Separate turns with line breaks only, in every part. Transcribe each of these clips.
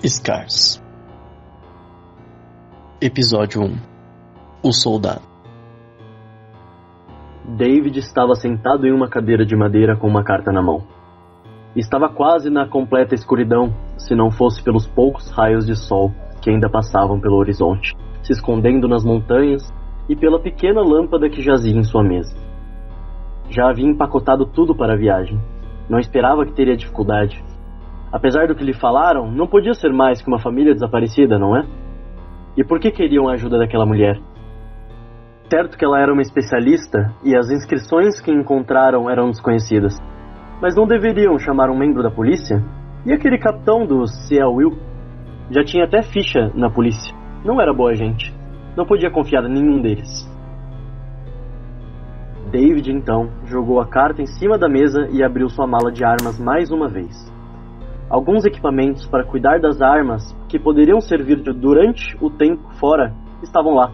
Scars. Episódio 1. O Soldado.
David estava sentado em uma cadeira de madeira com uma carta na mão. Estava quase na completa escuridão, se não fosse pelos poucos raios de sol que ainda passavam pelo horizonte, se escondendo nas montanhas, e pela pequena lâmpada que jazia em sua mesa. Já havia empacotado tudo para a viagem. Não esperava que teria dificuldade. Apesar do que lhe falaram, não podia ser mais que uma família desaparecida, não é? E por que queriam a ajuda daquela mulher? Certo que ela era uma especialista e as inscrições que encontraram eram desconhecidas. Mas não deveriam chamar um membro da polícia? E aquele capitão do C.A. Will? Já tinha até ficha na polícia. Não era boa gente. Não podia confiar em nenhum deles. David, então, jogou a carta em cima da mesa e abriu sua mala de armas mais uma vez. Alguns equipamentos para cuidar das armas que poderiam servir durante o tempo fora estavam lá,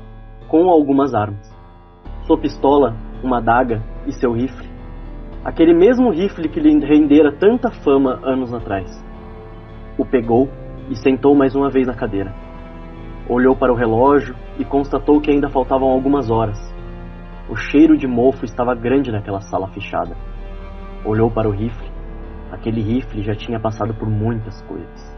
com algumas armas. Sua pistola, uma adaga e seu rifle. Aquele mesmo rifle que lhe rendera tanta fama anos atrás. O pegou e sentou mais uma vez na cadeira. Olhou para o relógio e constatou que ainda faltavam algumas horas. O cheiro de mofo estava grande naquela sala fechada. Olhou para o rifle. Aquele rifle já tinha passado por muitas coisas.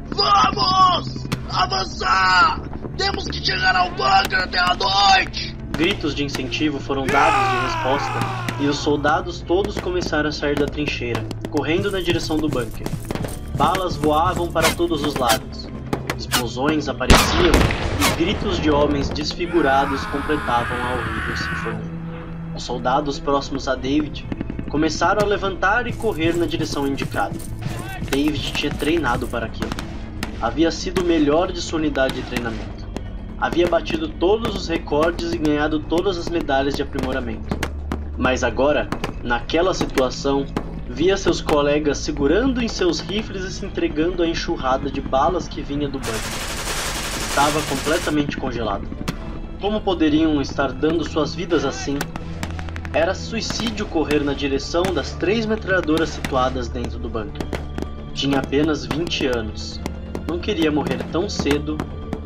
Vamos! Avançar! Temos que chegar ao bunker até a noite!
Gritos de incentivo foram dados de resposta e os soldados todos começaram a sair da trincheira, correndo na direção do bunker. Balas voavam para todos os lados. Explosões apareciam e gritos de homens desfigurados completavam a horrível sinfonia. Os soldados próximos a David começaram a levantar e correr na direção indicada. David tinha treinado para aquilo. Havia sido o melhor de sua unidade de treinamento. Havia batido todos os recordes e ganhado todas as medalhas de aprimoramento. Mas agora, naquela situação, via seus colegas segurando em seus rifles e se entregando à enxurrada de balas que vinha do bunker. Estava completamente congelado. Como poderiam estar dando suas vidas assim? Era suicídio correr na direção das 3 metralhadoras situadas dentro do bunker. Tinha apenas 20 anos. Não queria morrer tão cedo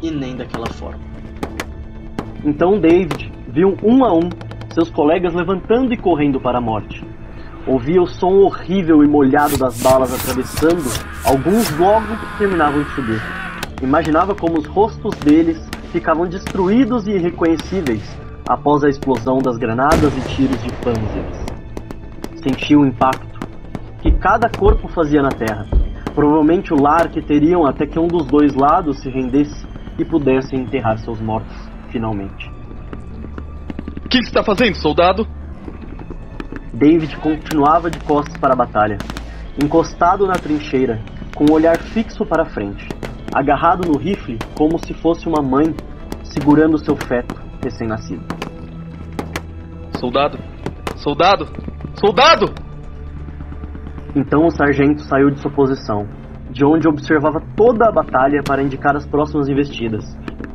e nem daquela forma. Então David viu um a um seus colegas levantando e correndo para a morte. Ouvia o som horrível e molhado das balas atravessando, alguns logo que terminavam de subir. Imaginava como os rostos deles ficavam destruídos e irreconhecíveis após a explosão das granadas e tiros de Panzers. Sentia o impacto que cada corpo fazia na terra. Provavelmente o lar que teriam até que um dos dois lados se rendesse e pudessem enterrar seus mortos, finalmente.
O que você está fazendo, soldado?
David continuava de costas para a batalha, encostado na trincheira, com o olhar fixo para a frente, agarrado no rifle como se fosse uma mãe segurando seu feto recém-nascido.
Soldado! Soldado! Soldado!
Então o sargento saiu de sua posição, de onde observava toda a batalha para indicar as próximas investidas.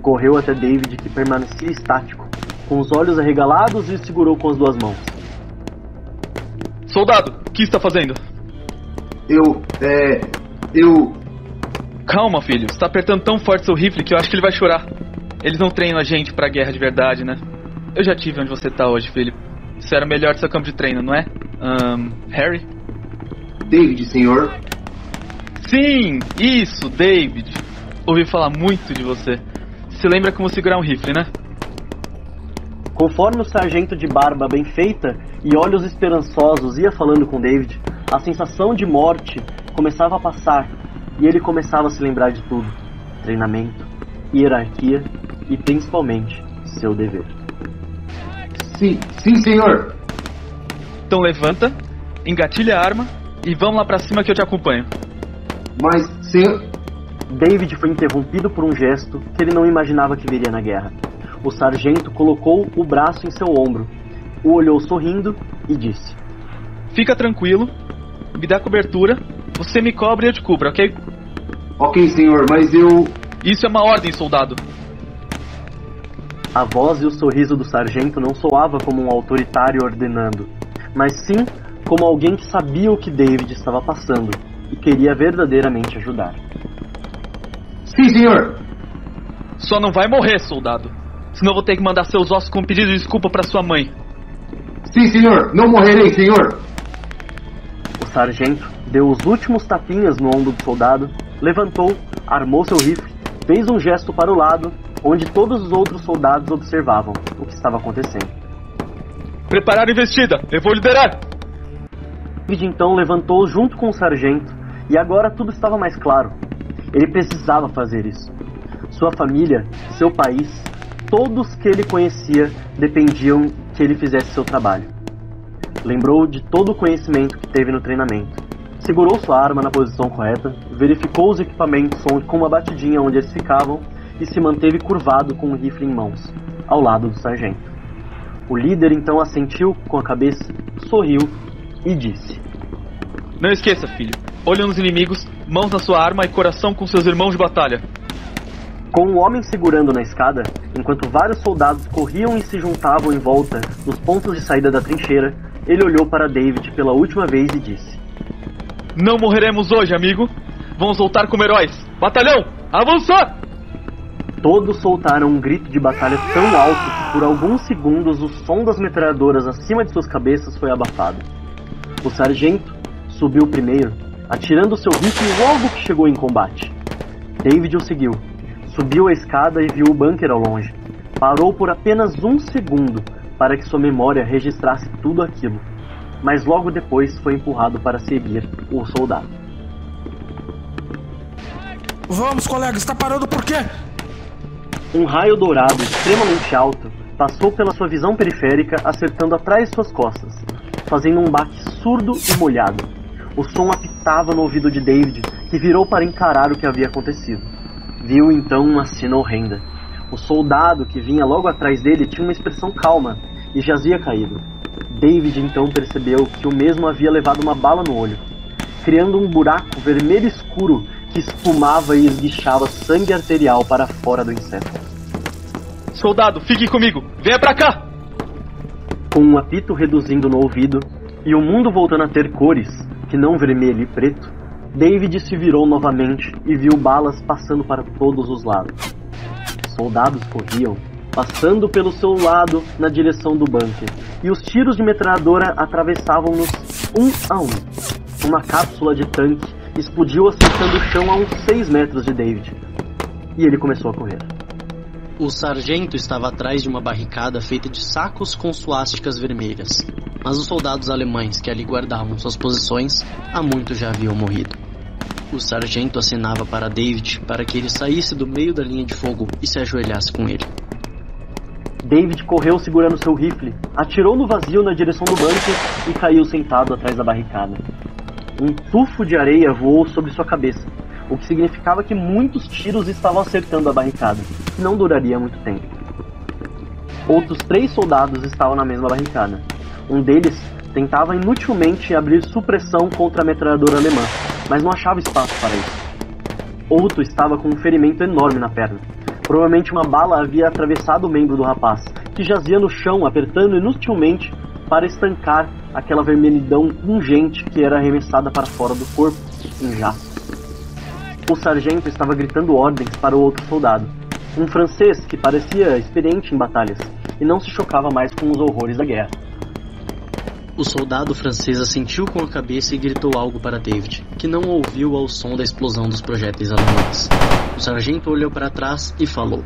Correu até David, que permanecia estático, com os olhos arregalados, e o segurou com as 2 mãos.
Soldado, o que está fazendo?
Eu...
Calma, filho. Você está apertando tão forte seu rifle que eu acho que ele vai chorar. Eles não treinam a gente pra guerra de verdade, né? Eu já tive onde você tá hoje, filho. Isso era o melhor do seu campo de treino, não é? Harry?
David, senhor?
Sim, isso, David. Ouvi falar muito de você. Se lembra como segurar um rifle, né?
Conforme o sargento de barba bem feita e olhos esperançosos ia falando com David, a sensação de morte começava a passar e ele começava a se lembrar de tudo: treinamento, hierarquia e principalmente seu dever.
Sim, senhor.
Então levanta, engatilha a arma e vamos lá pra cima que eu te acompanho.
Mas, senhor...
David foi interrompido por um gesto que ele não imaginava que viria na guerra. O sargento colocou o braço em seu ombro, o olhou sorrindo e disse:
Fica tranquilo, me dá cobertura, você me cobre e eu te cubro, ok?
Ok, senhor, mas eu...
Isso é uma ordem, soldado.
A voz e o sorriso do sargento não soava como um autoritário ordenando, mas sim como alguém que sabia o que David estava passando e queria verdadeiramente ajudar.
Sim, senhor!
Só não vai morrer, soldado. Senão vou ter que mandar seus ossos com um pedido de desculpa pra sua mãe.
Sim, senhor! Não morrerei, senhor!
O sargento deu os últimos tapinhas no ombro do soldado, levantou, armou seu rifle, fez um gesto para o lado, onde todos os outros soldados observavam o que estava acontecendo.
Preparar a investida! Eu vou liderar!
David então levantou junto com o sargento, e agora tudo estava mais claro. Ele precisava fazer isso. Sua família, seu país, todos que ele conhecia dependiam que ele fizesse seu trabalho. Lembrou de todo o conhecimento que teve no treinamento. Segurou sua arma na posição correta, verificou os equipamentos com uma batidinha onde eles ficavam e se manteve curvado com o rifle em mãos, ao lado do sargento. O líder então assentiu com a cabeça, sorriu e disse:
Não esqueça, filho. Olho nos inimigos, mãos na sua arma e coração com seus irmãos de batalha.
Com o homem segurando na escada, enquanto vários soldados corriam e se juntavam em volta nos pontos de saída da trincheira, ele olhou para David pela última vez e disse:
Não morreremos hoje, amigo. Vamos voltar como heróis. Batalhão, avançar!
Todos soltaram um grito de batalha tão alto que por alguns segundos o som das metralhadoras acima de suas cabeças foi abafado. O sargento subiu primeiro, atirando seu rifle logo que chegou em combate. David o seguiu. Subiu a escada e viu o bunker ao longe. Parou por apenas um segundo para que sua memória registrasse tudo aquilo, mas logo depois foi empurrado para seguir o soldado.
Vamos, colega, está parando por quê?
Um raio dourado extremamente alto passou pela sua visão periférica, acertando atrás de suas costas, fazendo um baque surdo e molhado. O som apitava no ouvido de David, que virou para encarar o que havia acontecido. Viu então uma cena horrenda. O soldado que vinha logo atrás dele tinha uma expressão calma e jazia caído. David então percebeu que o mesmo havia levado uma bala no olho, criando um buraco vermelho escuro que espumava e esguichava sangue arterial para fora do inseto.
Soldado, fique comigo! Venha pra cá!
Com um apito reduzindo no ouvido e o mundo voltando a ter cores, que não vermelho e preto, David se virou novamente e viu balas passando para todos os lados. Soldados corriam, passando pelo seu lado na direção do bunker, e os tiros de metralhadora atravessavam-nos um a um. Uma cápsula de tanque explodiu acertando o chão a uns 6 metros de David, e ele começou a correr.
O sargento estava atrás de uma barricada feita de sacos com suásticas vermelhas, mas os soldados alemães que ali guardavam suas posições há muito já haviam morrido. O sargento acenava para David para que ele saísse do meio da linha de fogo e se ajoelhasse com ele.
David correu segurando seu rifle, atirou no vazio na direção do bunker e caiu sentado atrás da barricada. Um tufo de areia voou sobre sua cabeça, o que significava que muitos tiros estavam acertando a barricada, que não duraria muito tempo. Outros 3 soldados estavam na mesma barricada. Um deles tentava inutilmente abrir supressão contra a metralhadora alemã, mas não achava espaço para isso. Outro estava com um ferimento enorme na perna. Provavelmente uma bala havia atravessado o membro do rapaz, que jazia no chão, apertando inutilmente para estancar aquela vermelhidão pungente que era arremessada para fora do corpo, em jatos. O sargento estava gritando ordens para o outro soldado, um francês que parecia experiente em batalhas, e não se chocava mais com os horrores da guerra.
O soldado francês assentiu com a cabeça e gritou algo para David, que não ouviu ao som da explosão dos projéteis alemães. O sargento olhou para trás e falou: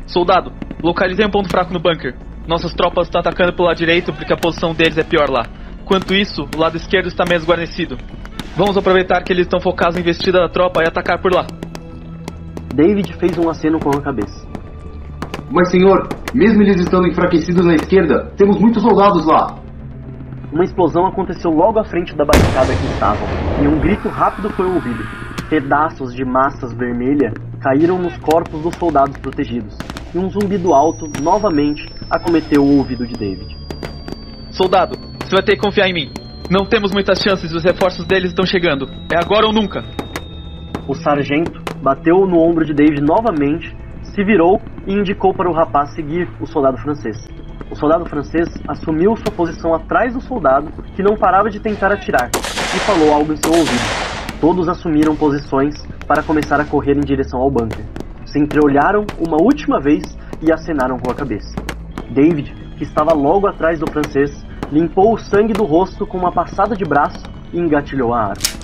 Soldado, localizei um ponto fraco no bunker. Nossas tropas estão atacando pelo lado direito porque a posição deles é pior lá. Quanto isso, o lado esquerdo está menos guarnecido. Vamos aproveitar que eles estão focados em investida da tropa e atacar por lá.
David fez um aceno com a cabeça.
Mas, senhor, mesmo eles estando enfraquecidos na esquerda, temos muitos soldados lá.
Uma explosão aconteceu logo à frente da barricada que estavam, e um grito rápido foi ouvido. Pedaços de massas vermelhas caíram nos corpos dos soldados protegidos, e um zumbido alto novamente acometeu o ouvido de David.
Soldado, você vai ter que confiar em mim. Não temos muitas chances e os reforços deles estão chegando. É agora ou nunca.
O sargento bateu no ombro de David novamente, se virou e indicou para o rapaz seguir o soldado francês. O soldado francês assumiu sua posição atrás do soldado, que não parava de tentar atirar, e falou algo em seu ouvido. Todos assumiram posições para começar a correr em direção ao bunker. Se entreolharam uma última vez e acenaram com a cabeça. David, que estava logo atrás do francês, limpou o sangue do rosto com uma passada de braço e engatilhou a arma.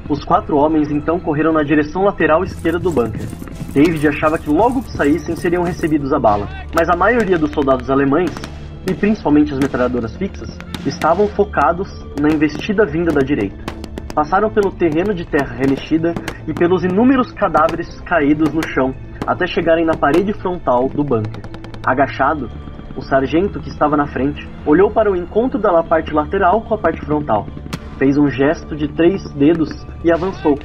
Os 4 homens então correram na direção lateral esquerda do bunker. David achava que logo que saíssem seriam recebidos a bala, mas a maioria dos soldados alemães, e principalmente as metralhadoras fixas, estavam focados na investida vinda da direita. Passaram pelo terreno de terra remexida e pelos inúmeros cadáveres caídos no chão, até chegarem na parede frontal do bunker. Agachado, o sargento que estava na frente olhou para o encontro da parte lateral com a parte frontal. Fez um gesto de 3 dedos e avançou.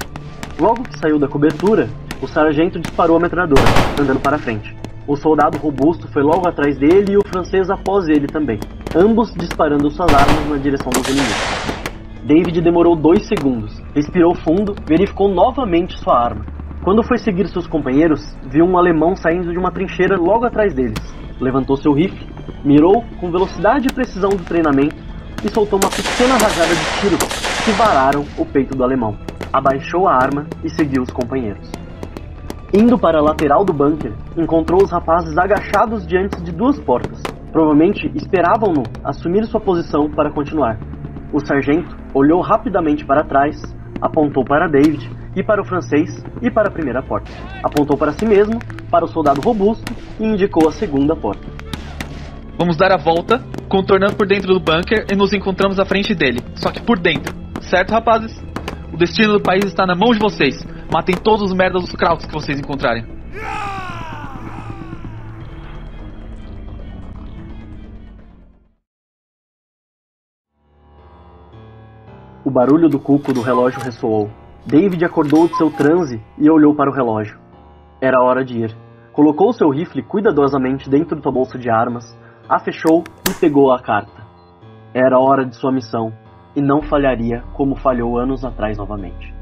Logo que saiu da cobertura, o sargento disparou a metralhadora, andando para frente. O soldado robusto foi logo atrás dele e o francês após ele também, ambos disparando suas armas na direção dos inimigos. David demorou 2 segundos, respirou fundo, verificou novamente sua arma. Quando foi seguir seus companheiros, viu um alemão saindo de uma trincheira logo atrás deles. Levantou seu rifle, mirou com velocidade e precisão do treinamento e soltou uma pequena rajada de tiros que vararam o peito do alemão. Abaixou a arma e seguiu os companheiros. Indo para a lateral do bunker, encontrou os rapazes agachados diante de 2 portas. Provavelmente esperavam-no assumir sua posição para continuar. O sargento olhou rapidamente para trás, apontou para David e para o francês e para a primeira porta. Apontou para si mesmo, para o soldado robusto e indicou a segunda porta.
Vamos dar a volta, contornando por dentro do bunker e nos encontramos à frente dele, só que por dentro. Certo, rapazes? O destino do país está na mão de vocês. Matem todos os merdas dos Krauts que vocês encontrarem.
O barulho do cuco do relógio ressoou. David acordou de seu transe e olhou para o relógio. Era hora de ir. Colocou seu rifle cuidadosamente dentro da bolsa de armas, a fechou e pegou a carta. Era hora de sua missão, e não falharia como falhou anos atrás novamente.